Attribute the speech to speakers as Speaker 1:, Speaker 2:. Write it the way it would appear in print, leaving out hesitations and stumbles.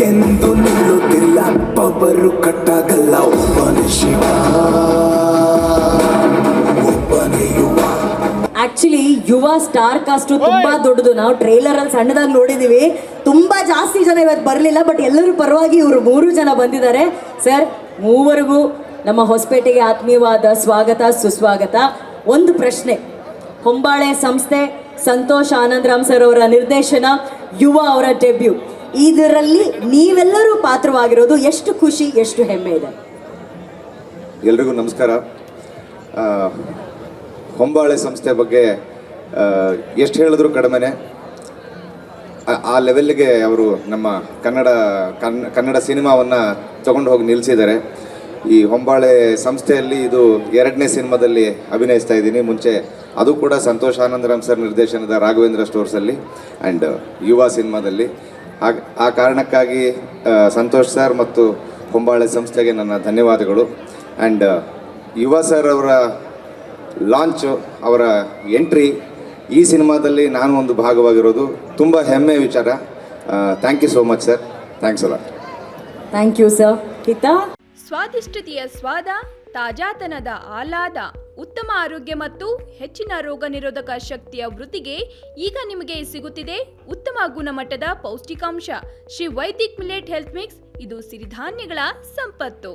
Speaker 1: ಎಂದು ನಿಲ್ಲುತ್ತಿಲ್ಲ ಒಬ್ಬರು ಕಟ್ಟಾಗಲ್ಲ ಒಬ್ಬನೇ ಶಿವ ಒಬ್ಬನೇ ಯುವ.
Speaker 2: ಆಕ್ಚುಲಿ ಯುವ ಸ್ಟಾರ್ ಕಾಸ್ಟ್ ತುಂಬಾ ದೊಡ್ಡದು. ನಾವು ಟ್ರೇಲರ್ ಅಲ್ಲಿ ಸಣ್ಣದಾಗಿ ನೋಡಿದೀವಿ, ತುಂಬಾ ಜಾಸ್ತಿ ಜನ ಇವತ್ತು ಬರಲಿಲ್ಲ, ಬಟ್ ಎಲ್ಲರೂ ಪರವಾಗಿ ಇವರು 3 ಜನ ಬಂದಿದ್ದಾರೆ. ಸರ್, ಮೂವರಿಗೂ ನಮ್ಮ ಹೊಸಪೇಟೆಗೆ ಆತ್ಮೀಯವಾದ ಸ್ವಾಗತ ಸುಸ್ವಾಗತ. ಒಂದು ಪ್ರಶ್ನೆ, ಹೊಂಬಾಳೆ ಸಂಸ್ಥೆ, ಸಂತೋಷ್ ಆನಂದರಾಮ್ ಸರ್ ಅವರ ನಿರ್ದೇಶನ, ಯುವ ಅವರ ಡೆಬ್ಯೂ, ಇದರಲ್ಲಿ ನೀವೆಲ್ಲರೂ ಪಾತ್ರವಾಗಿರೋದು ಎಷ್ಟು ಖುಷಿ, ಎಷ್ಟು ಹೆಮ್ಮೆ ಇದೆ?
Speaker 3: ಎಲ್ರಿಗೂ ನಮಸ್ಕಾರ. ಹೊಂಬಾಳೆ ಸಂಸ್ಥೆ ಬಗ್ಗೆ ಎಷ್ಟು ಹೇಳಿದ್ರು ಕಡಿಮೆನೆ. ಆ ಲೆವೆಲ್ಗೆ ಅವರು ನಮ್ಮ ಕನ್ನಡ ಸಿನಿಮಾವನ್ನು ತಗೊಂಡು ಹೋಗಿ ನಿಲ್ಲಿಸಿದ್ದಾರೆ. ಈ ಹೊಂಬಾಳೆ ಸಂಸ್ಥೆಯಲ್ಲಿ ಇದು 2ನೇ ಸಿನಿಮಾದಲ್ಲಿ ಅಭಿನಯಿಸ್ತಾ ಇದ್ದೀನಿ. ಮುಂಚೆ ಅದು ಕೂಡ ಸಂತೋಷ್ ಆನಂದರಾಮ್ ಸರ್ ನಿರ್ದೇಶನದ ರಾಘವೇಂದ್ರ ಸ್ಟೋರ್ಸಲ್ಲಿ ಆ್ಯಂಡ್ ಯುವ ಸಿನಿಮಾದಲ್ಲಿ. ಆ ಕಾರಣಕ್ಕಾಗಿ ಸಂತೋಷ್ ಸರ್ ಮತ್ತು ಹೊಂಬಾಳೆ ಸಂಸ್ಥೆಗೆ ನನ್ನ ಧನ್ಯವಾದಗಳು. ಆ್ಯಂಡ್ ಯುವ ಸರ್ ಅವರ ಲಾಂಚು, ಅವರ ಎಂಟ್ರಿ ಈ ಸಿನಿಮಾದಲ್ಲಿ ನಾನು ಒಂದು ಭಾಗವಾಗಿರೋದು ತುಂಬ ಹೆಮ್ಮೆಯ ವಿಚಾರ. Thank you so much sir. Thanks ಅಲ್ಲ.
Speaker 2: Thank you sir. ಗೀತಾ,
Speaker 4: ಸ್ವಾದಿಷ್ಟತೆಯ ಸ್ವಾದ, ತಾಜಾತನದ ಆಹ್ಲಾದ, ಉತ್ತಮ ಆರೋಗ್ಯ ಮತ್ತು ಹೆಚ್ಚಿನ ರೋಗ ನಿರೋಧಕ ಶಕ್ತಿಯ ವೃದ್ಧಿಗೆ ಈಗ ನಿಮಗೆ ಸಿಗುತ್ತಿದೆ ಉತ್ತಮ ಗುಣಮಟ್ಟದ ಪೌಷ್ಟಿಕಾಂಶ Shri Vaidik millet health mix. ಇದು ಸಿರಿಧಾನ್ಯಗಳ ಸಂಪತ್ತು.